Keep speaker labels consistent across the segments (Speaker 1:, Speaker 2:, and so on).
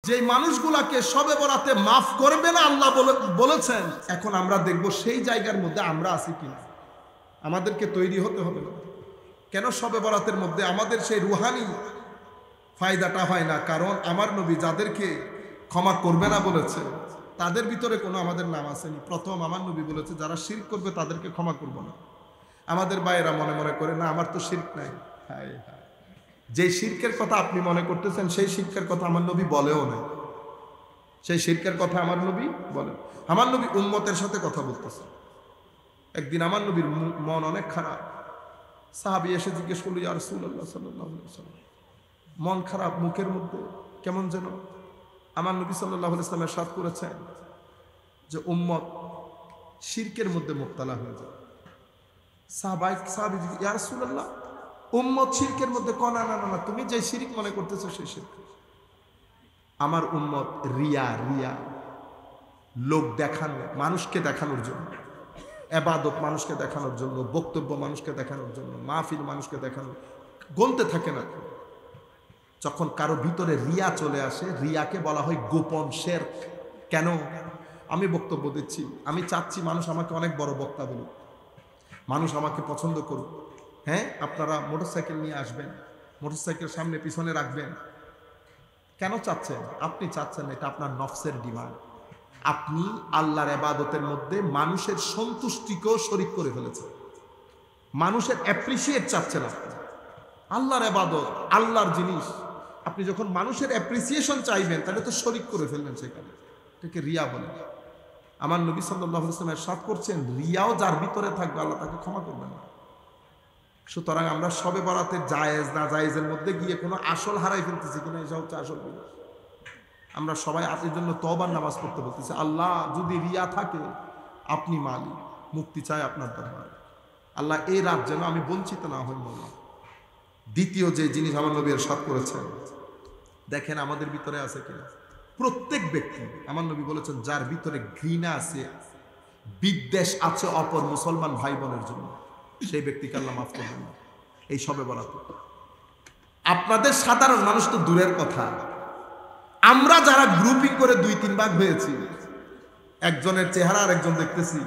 Speaker 1: যে মানুষগুলাকে শবে বরাতে মাফ করবে না আল্লাহ বলেছেন, এখন আমরা দেখব সেই জায়গার মধ্যে আমরা আছি কিনা। আমাদেরকে তৈরি হতে হবে না। কেন শবে বরাতের মধ্যে আমাদের সেই রুহানি ফায়দাটা হয় না? কারণ আমার নবী যাদেরকে ক্ষমা করবে না বলেছে তাদের ভিতরে কোনো আমাদের নাম আসেনি। প্রথম আমার নবী বলেছে যারা শিরক করবে তাদেরকে ক্ষমা করব না। আমাদের ভাইয়েরা মনে মনে করে না আমার তো শিরক নাই। হায় হায়, যে শিরকের কথা আপনি মনে করতেছেন সেই শিরকের কথা আমার নবী বলেও না। সেই শিরকের কথা আমার নবী বলেন। আমার নবী উম্মতের সাথে কথা বলতেছে। একদিন আমার নবীর মন অনেক খারাপ। সাহাবী এসে জিজ্ঞেস করল, ইয়া রাসূলুল্লাহ সাল্লাল্লাহু আলাইহি ওয়াসাল্লাম, মন খারাপ, মুখের মধ্যে কেমন যেন। আমার নবী সাল্লাল্লাহু আলাইহি ওয়াসাল্লাম ইরশাদ করেছেন যে উম্মত শিরকের মধ্যে মুবতালা হয়ে যায়। সাহাবী ইয়া রাসূলুল্লাহ, উম্মত শিরকের মধ্যে না না না, তুমি যে শিরক মনে করতেছো সেই শিরক। আমার উম্মত রিয়া লোক দেখানো, মানুষকে দেখানোর জন্য, ইবাদত মানুষকে দেখানোর জন্য, বক্তব্য মানুষকে দেখানোর জন্য, মাহফিল মানুষকে দেখানোর, গনতে থাকে না। যখন কারো ভিতরে রিয়া চলে আসে, রিয়াকে বলা হয় গোপন শিরক। কেন? আমি বক্তব্য দিচ্ছি, আমি চাচ্ছি মানুষ আমাকে অনেক বড় বক্তা বলুক, মানুষ আমাকে পছন্দ করুক। হ্যাঁ, আপনারা মোটরসাইকেল নিয়ে আসবেন, মোটরসাইকেল সামনে পিছনে রাখবেন। কেন চাচ্ছেন? আপনি চাচ্ছেন, এটা আপনার নফসের ডিমান্ড। আপনি আল্লাহর ইবাদতের মধ্যে মানুষের সন্তুষ্টিকেও শরীক করে ফেলেছেন। মানুষের অ্যাপ্রিসিয়েট চাচ্ছেন আপনি। আল্লাহর ইবাদত, আল্লাহর জিনিস, আপনি যখন মানুষের অ্যাপ্রিসিয়েশন চাইবেন তাহলে তো শরীক করে ফেললেন সেখানে। এটাকে রিয়া বলে। আমার নবী সাল্লাল্লাহু আলাইহি ওয়াসাল্লাম ইরশাদ করছেন, রিয়াও যার ভিতরে থাকবে আল্লাহ তাকে ক্ষমা করবেন না। সুতরাং আমরা শবে বরাতের জায়েজ না জায়েজের মধ্যে গিয়ে কোনো আসল হারাই ফেলতেছি কিনা, এটা হচ্ছে আসল বিষয়। আমরা সবাই আপনার জন্য তওবার নামাজ পড়তে বলতেছি। আল্লাহ, যদি রিয়া থাকে আপনি মালিক, মুক্তি চাই আপনার দরবারে। আল্লাহ, এই রাত যেন আমি বঞ্চিত না হই। দ্বিতীয় যে জিনিস আমার নবী ইরশাদ করেছেন, দেখেন আমাদের ভিতরে আছে কিনা। প্রত্যেক ব্যক্তি, আমার নবী বলেছেন, যার ভিতরে ঘৃণা আছে, বিদ্বেষ আছে অপর মুসলমান ভাই বোনের জন্য, সেই ব্যক্তিকে আল্লাহ মাফ করবেন না এই শবে বরাতে। আপনাদের সাধারণ মানুষ তো দূরের কথা, আমরা যারা গ্রুপিং করে 2-3 ভাগ হয়েছি, একজনের চেহারা আর একজন দেখতেছি,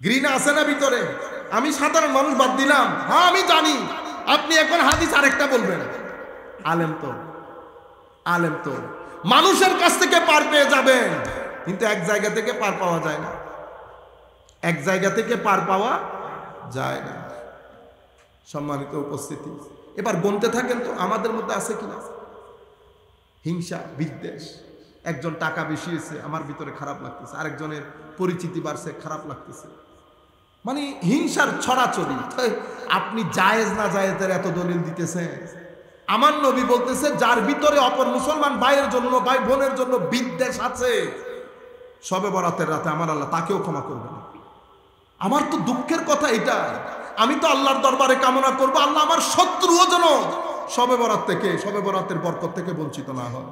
Speaker 1: ঘৃণা আছে না ভিতরে? আমি সাধারণ মানুষ বাদ দিলাম, হ্যাঁ আমি জানি আপনি এখন হাদিস আরেকটা বলবেন। আলেম তো মানুষের কাছ থেকে পার পেয়ে যাবেন, কিন্তু এক জায়গা থেকে পার পাওয়া যায় না। এক জায়গা থেকে পার পাওয়া যায় না। সম্মানিত উপস্থিতি, এবার গুনতে থাকেন তো আমাদের মধ্যে আছে কিনা হিংসা, বিদ্বেষ। একজন টাকা বেশি হয়েছে, আমার ভিতরে খারাপ লাগতেছে, আরেকজনের পরিচিতি বাড়ছে, খারাপ লাগতেছে। মানে হিংসার ছড়াছড়ি। আপনি জায়েজ না জায়েজের এত দলিল দিতেছেন। আমার নবী বলতেছে, যার ভিতরে অপর মুসলমান ভাইয়ের জন্য, ভাই বোনের জন্য বিদ্বেষ আছে, শবে বরাতের রাতে আমার আল্লাহ তাকেও ক্ষমা করবে না। আমার তো দুঃখের কথা এটা। আমি তো আল্লাহর দরবারে কামনা করব, আল্লাহ আমার শত্রুও যেন শবে বরাত থেকে, শবে বরাতের বরকত থেকে বঞ্চিত না হয়।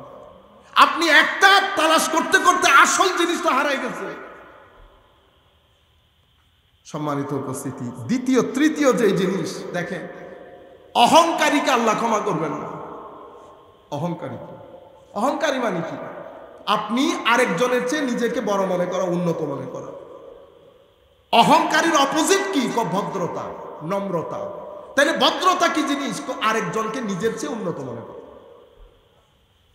Speaker 1: আপনি একটা তালাশ করতে করতে আসল জিনিসটা হারাই গেছে। সম্মানিত উপস্থিতি, দ্বিতীয় তৃতীয় যে জিনিস দেখেন, অহংকারীকে আল্লাহ ক্ষমা করবেন না। অহংকারী মানে কি? আপনি আরেকজনের চেয়ে নিজেকে বড় মনে করা, উন্নত মনে করা। অহংকারীর অপোজিট কি? ভদ্রতা, নম্রতা। তাহলে ভদ্রতা কি জিনিস? আরেকজনকে নিজের চেয়ে উন্নত মনে করা।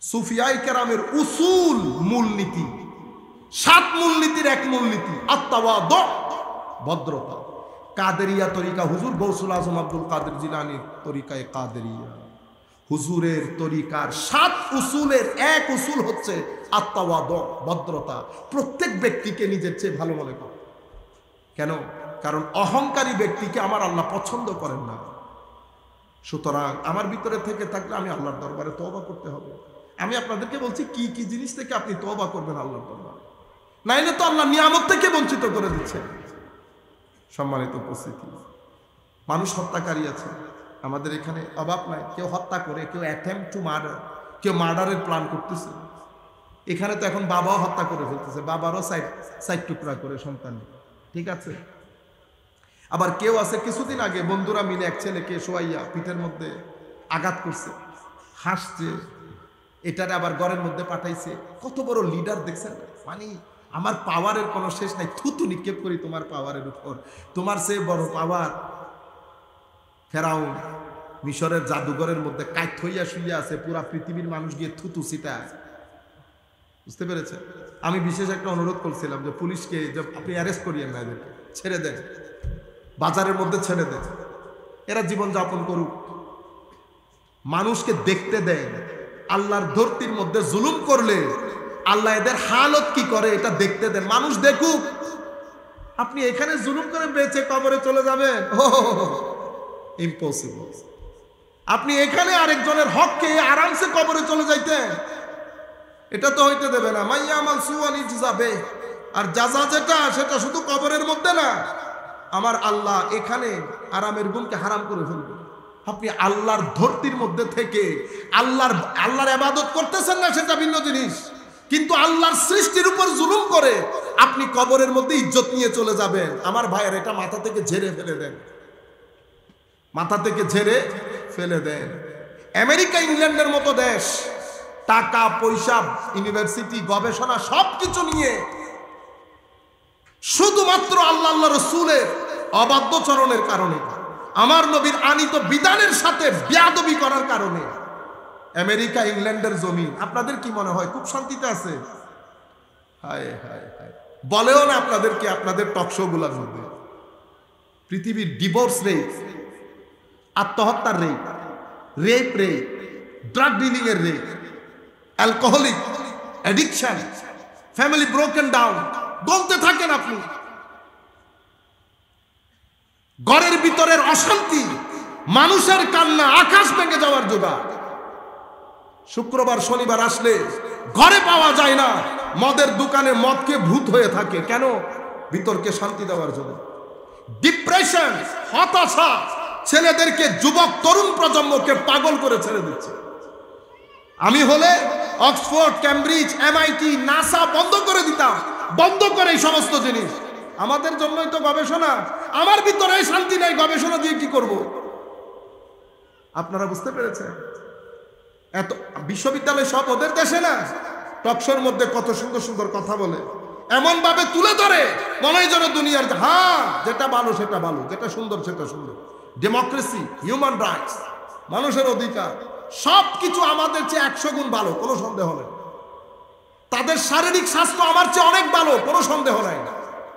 Speaker 1: সুফিয়ায়ে কেরামের উসুল, মূলনীতি, 7 মূলনীতির এক মূলনীতি আত-তাওয়াদু, ভদ্রতা। কাদেরিয়া তরিকা, হুজুর গৌসুল আজম আব্দুল কাদের জিলানীর তরিকায় কাদেরিয়া, হুজুরের তরিকার 7 উসুলের এক উসুল হচ্ছে আত-তাওয়াদু, ভদ্রতা। প্রত্যেক ব্যক্তিকে নিজের চেয়ে ভালো মনে করা। কেন? কারণ অহংকারী ব্যক্তিকে আমার আল্লাহ পছন্দ করেন না। সুতরাং আমার ভিতরে থেকে থাকলে আমি আল্লাহর দরবারে তওবা করতে হবে। আমি আপনাদেরকে বলছি কি কি জিনিস থেকে আপনি তওবা করবেন আল্লাহর দরবারে, নাইলে তো আল্লাহ নিয়ামত থেকে বঞ্চিত করে দিচ্ছে। সম্মানিত উপস্থিতি, মানুষ হত্যাকারী আছে আমাদের এখানে, অভাব নাই। কেউ হত্যা করে, কেউ অ্যাটেম্পট টু মার্ডার, কেউ মার্ডারের প্ল্যান করতেছে। এখানে তো এখন বাবাও হত্যা করে ফেলতেছে, বাবারও সাইড টুকরা করে সন্তান। ঠিক আছে। আবার কেউ আছে, কিছুদিন আগে বন্ধুরা মিলে এক ছেলেকে শোয়াইয়া পিঠের মধ্যে আঘাত করছে, হাসছে। এটারে আবার ঘরের মধ্যে পাঠাইছে। কত বড় লিডার দেখছেন, মানে আমার পাওয়ারের কোনো শেষ নাই, থুতু নিক্ষেপ করি তোমার পাওয়ারের উপর। তোমার চেয়ে বড় পাওয়ার ফেরাউন মিশরের জাদুঘরের মধ্যে কাঠ হইয়া শুইয়া আছে, পুরা পৃথিবীর মানুষ গিয়ে থুতু ছিটা আছে। বুঝতে পেরেছে? আমি বিশেষ একটা অনুরোধ করছিলাম যে পুলিশকে যে আপনি অ্যারেস্ট করিয়েন না, এদেরকে ছেড়ে দেন, বাজারের মধ্যে ছেড়ে দেন, এরা জীবন যাপন করুক, মানুষকে দেখতে দেন। আল্লাহর ধরতির মধ্যে জুলুম করলে আল্লাহ এদের হালত কি করে এটা দেখতে দেন, মানুষ দেখুক। আপনি এখানে জুলুম করে বেঁচে কবরে চলে যাবেন, ইম্পসিবল। আপনি এখানে আরেকজনের হককে আরামসে কবরে চলে যাইতেন, এটা তো হইতে দেবে না। মাইয়া আমাল সুয়ানি যাবে, আর যাজা যেটা সেটা শুধু কবরের মধ্যে না, আমার আল্লাহ এখানে আরামের গুণকে হারাম করে ফেলবে। আপনি আল্লাহর ধরতির মধ্যে থেকে আল্লাহর ইবাদত করতেছেন না, সেটা ভিন্ন জিনিস, কিন্তু আল্লাহর সৃষ্টির উপর জুলুম করে আপনি কবরের মধ্যে ইজ্জত নিয়ে চলে যাবেন। আমার ভাইয়ের এটা মাথা থেকে ঝেড়ে ফেলে দেন, মাথা থেকে ঝেড়ে ফেলে দেন। আমেরিকা ইংল্যান্ডের মতো দেশ টাকা পয়সা ইউনিভার্সিটি গবেষণা সবকিছু নিয়ে শুধুমাত্র আল্লাহ রসুলের অবাধ্যচরণের কারণে, আমার নবীর আনিত বিধানের সাথে বেয়াদবি করার কারণে আমেরিকা ইংল্যান্ডের জমি, আপনাদের কি মনে হয় খুব শান্তিতে আছে? হায় হায় হায়, বলেও না আপনাদেরকে আপনাদের টকশো গুলার মধ্যে। পৃথিবীর ডিভোর্স রেট, আত্মহত্যার rate, rape rate, drug dealing এর rate, alcoholic addiction, family broken down, বলতে থাকেন আপনি। ঘরের ভিতরের অশান্তি, মানুষের কান্না আকাশ ভেঙে যাওয়ার জোগাড়। শুক্রবার শনিবার আসলে ঘরে পাওয়া যায় না, মদের দোকানে মদকে ভূত হয়ে থাকে। কেন? ভিতরকে শান্তি দেওয়ার জন্য। ডিপ্রেশন, হতাশা ছেলেদেরকে, যুবক তরুণ প্রজন্মকে পাগল করে ছেড়ে দিচ্ছে। আমি হলে অক্সফোর্ড, ক্যামব্রিজ, এমআইটি, নাসা বন্ধ করে দিতাম, বন্ধ করে এই সমস্ত জিনিস। আমাদের জন্যই তো গবেষণা, আমার ভিতরে শান্তি নাই, গবেষণা দিয়ে কি করব? আপনারা বুঝতে পেরেছেন? এত বিশ্ববিদ্যালয় সব ওদের দেশে না, টকশোর মধ্যে কত সুন্দর সুন্দর কথা বলে, এমন ভাবে তুলে ধরে মনে হয় যেন দুনিয়ার, হ্যাঁ যেটা ভালো সেটা ভালো, যেটা সুন্দর সেটা সুন্দর। ডেমোক্রেসি, হিউম্যান রাইটস, মানুষের অধিকার, সবকিছু আমাদের চেয়ে 100 গুণ ভালো, কোনো সন্দেহ নেই। তাদের শারীরিক স্বাস্থ্য আমার চেয়ে অনেক ভালো, কোনো সন্দেহ নাই,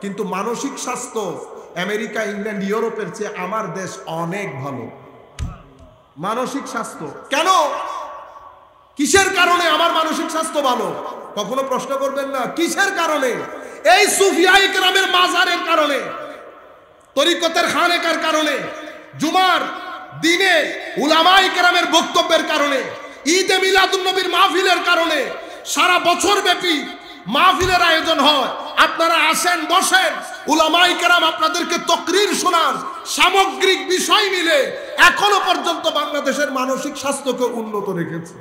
Speaker 1: কিন্তু মানসিক স্বাস্থ্য আমেরিকা, ইংল্যান্ড, ইউরোপের চেয়ে আমার দেশ অনেক ভালো। মানসিক স্বাস্থ্য কেন? কিসের কারণে আমার মানসিক স্বাস্থ্য ভালো? কখনো প্রশ্ন করবেন না কিসের কারণে? এই সুফিয়ায়ে কেরামের মাজারের কারণে, তরিকতের খানেকার কারণে, জুমার দিনে উলামায়ে কেরামের বক্তব্যের কারণে, ঈদে মিলাদুন নবীর মাহফিলের কারণে। সারা বছর ব্যাপী মাহফিলের আয়োজন হয়, আপনারা আসেন, বসেন, উলামায়ে কেরাম আপনাদেরকে তাকরীর শোনান, সামগ্রিক বিষয় মিলে এখনো পর্যন্ত বাংলাদেশের মানসিক স্বাস্থ্যকে উন্নত রেখেছে।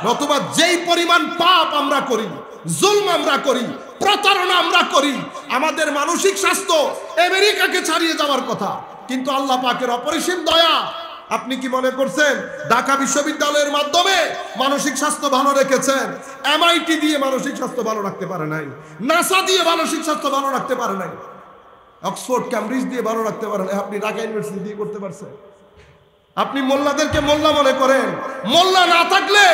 Speaker 1: নতুবা যেই পরিমাণ পাপ আমরা করি, জুলম আমরা করি, প্রতারণা আমরা করি, আমাদের মানসিক স্বাস্থ্য আমেরিকাকে ছাড়িয়ে যাওয়ার কথা। কিন্তু আল্লাহ পাকের অপরিসীম দয়া, আপনি কি মনে করছেন ঢাকা বিশ্ববিদ্যালয়ের মাধ্যমে মানসিক স্বাস্থ্য ভালো রেখেছেন? এমআইটি দিয়ে মানসিক স্বাস্থ্য ভালো রাখতে পারে নাই, নাসা দিয়ে মানসিক স্বাস্থ্য ভালো রাখতে পারে নাই, অক্সফোর্ড ক্যামব্রিজ দিয়ে ভালো রাখতে পারে নাই, আপনি ঢাকা ইউনিভার্সিটি দিয়ে করতে পারছেন। আপনি মোল্লাদেরকে মোল্লা মনে করেন, মোল্লা না থাকলে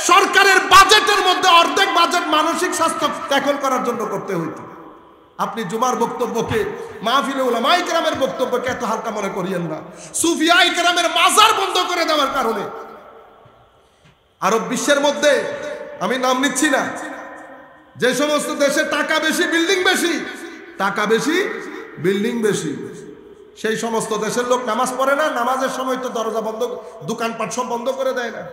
Speaker 1: সরকারের বাজেটের মধ্যে অর্ধেক বাজেট মানসিক স্বাস্থ্য ট্যাকল করার জন্য করতে হইতো। আপনি জুমার বক্তব্যকে, মাহফিলে উলামায়ে কেরামের বক্তব্যকে এত হালকা মনে করিয়েন না। সুফিয়ায়ে কেরামের মাজার বন্ধ করে দেওয়ার কারণে আরব বিশ্বের মধ্যে, আমি নাম নিচ্ছি না, যে সমস্ত দেশে টাকা বেশি বিল্ডিং বেশি, টাকা বেশি বিল্ডিং বেশি, সেই সমস্ত দেশের লোক নামাজ পড়ে না। নামাজের সময় তো দরজা বন্ধ, দোকানপাট সব বন্ধ করে দেয় না।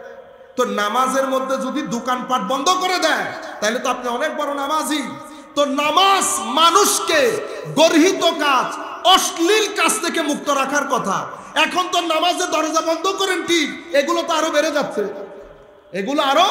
Speaker 1: তো নামাজের মধ্যে যদি দোকানপাট বন্ধ করে দেয় তাহলে তো আপনি অনেক বড় নামাজি। তো নামাজ মানুষকে গর্হিত কাজ, অশ্লীল কাজ থেকে মুক্ত রাখার কথা। এখন তো নামাজের দরজা বন্ধ করেন ঠিক, এগুলো তো আরো বেড়ে যাচ্ছে, এগুলো আরো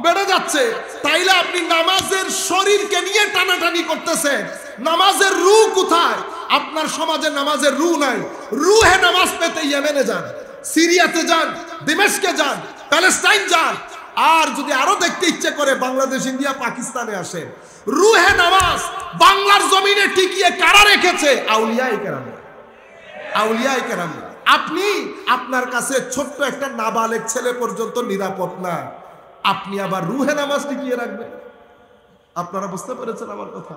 Speaker 1: বেড়ে যাচ্ছে। তাইলে আপনি নামাজের শরীরকে নিয়ে টানাটানি করতেছেন, নামাজের রু কোথায়? আপনার সমাজে নামাজের রু নাই। রুহে নামাজ পেতে ইয়েমেনে যান, সিরিয়াতে যান, দিমেশকে যান, প্যালেস্টাইন যান, আর যদি আরো দেখতে ইচ্ছে করে বাংলাদেশ, ইন্ডিয়া, পাকিস্তানে আসে, রুহে নামাজ বাংলার জমিনে টিকিয়ে কারা রেখেছে? আউলিয়ায়ে কেরাম। আউলিয়ায়ে কেরাম। আপনি, আপনার কাছে ছোট্ট একটা নাবালেগ ছেলে পর্যন্ত নিরাপদ না, আপনি আবার রুহে নামাজ টিকিয়ে রাখবেন? আপনারা বুঝতে পেরেছেন আমার কথা?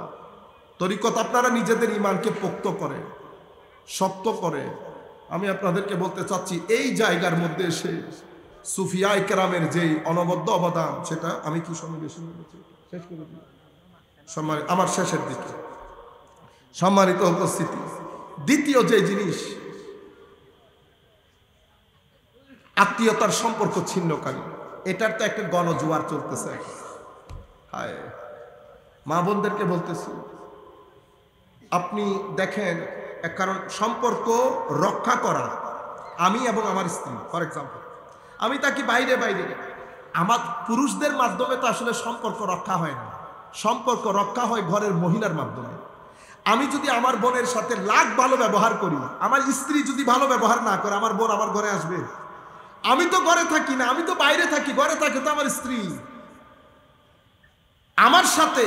Speaker 1: তরিকত আপনারা নিজেদের ঈমানকে পোক্ত করে, শক্ত করে। আমি আপনাদেরকে বলতে চাচ্ছি, এই জায়গার মধ্যে এসে সুফিয়ায়ে কেরামের যে অনবদ্য অবদান, সেটা আমি কি সময় বেশি শেষ করে দিই, আমার শেষের দিকে। সম্মানিত উপস্থিতি, দ্বিতীয় যে জিনিস, আত্মীয়তার সম্পর্ক ছিন্নকারী। এটার তো একটা গণজোয়ার চলতেছে। হায়, মা বোনদেরকে বলতেছি, আপনি দেখেন, কারণ সম্পর্ক রক্ষা করা, আমি এবং আমার স্ত্রী, ফর এক্সাম্পল, আমি তাকে বাইরে বাইরে, আমার পুরুষদের মাধ্যমে তো আসলে সম্পর্ক রক্ষা হয় না। সম্পর্ক রক্ষা হয় ঘরের মহিলার মাধ্যমে। আমি যদি আমার বোনের সাথে লাখ ভালো ব্যবহার করি, আমার স্ত্রী যদি ভালো ব্যবহার না করে, আমার বোন আমার ঘরে আসবে? আমি তো ঘরে থাকি না, আমি তো বাইরে থাকি, ঘরে থাকে তো আমার স্ত্রী। আমার সাথে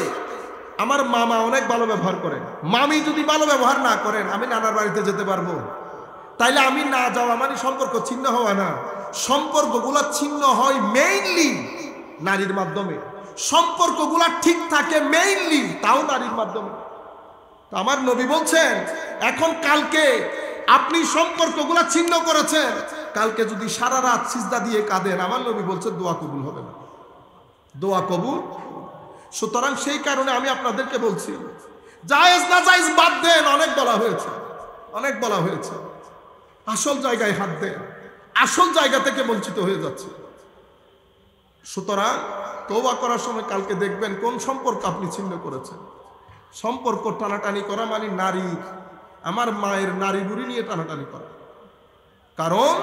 Speaker 1: আমার মামা অনেক ভালো ব্যবহার করেন, মামি যদি ভালো ব্যবহার না করেন, আমি নানার বাড়িতে যেতে পারবো? তাইলে আমি না যাওয়া মানে সম্পর্ক ছিন্ন হওয়া না। সম্পর্কগুলা ছিন্ন হয় মেইনলি নারীর মাধ্যমে। সম্পর্কগুলা ঠিক থাকে মেইনলি তাও নারীর মাধ্যমে। তো আমার নবী বলছেন, এখন কালকে আপনি সম্পর্কগুলা ছিন্ন করেছেন, কালকে যদি সারা রাত সিজদা দিয়ে কাঁদেন, আমার নবী বলছেন দোয়া কবুল হবে না, দোয়া কবুল। সুতরাং সেই কারণে আমি আপনাদেরকে বলছি, জায়েজ না জায়েজ বাদ দেন, অনেক বলা হয়েছে, অনেক বলা হয়েছে। আসল জায়গায় হাত দেন, আসল জায়গা থেকে বঞ্চিত হয়ে যাচ্ছে। সুতরাং তওবা করার সময় কালকে দেখবেন কোন সম্পর্ক আপনি ছিন্ন করেছেন। সম্পর্ক টানাটানি করা মানে নারী, আমার মায়ের নারী বুড়ি নিয়ে টানাটানি করা। কারণ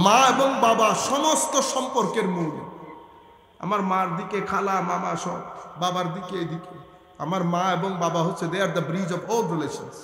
Speaker 1: মা এবং বাবা সমস্ত সম্পর্কের মূল। আমার মার দিকে খালা মামা সব, বাবার দিকে এদিকে। আমার মা এবং বাবা হচ্ছে they are the bridge of all relations.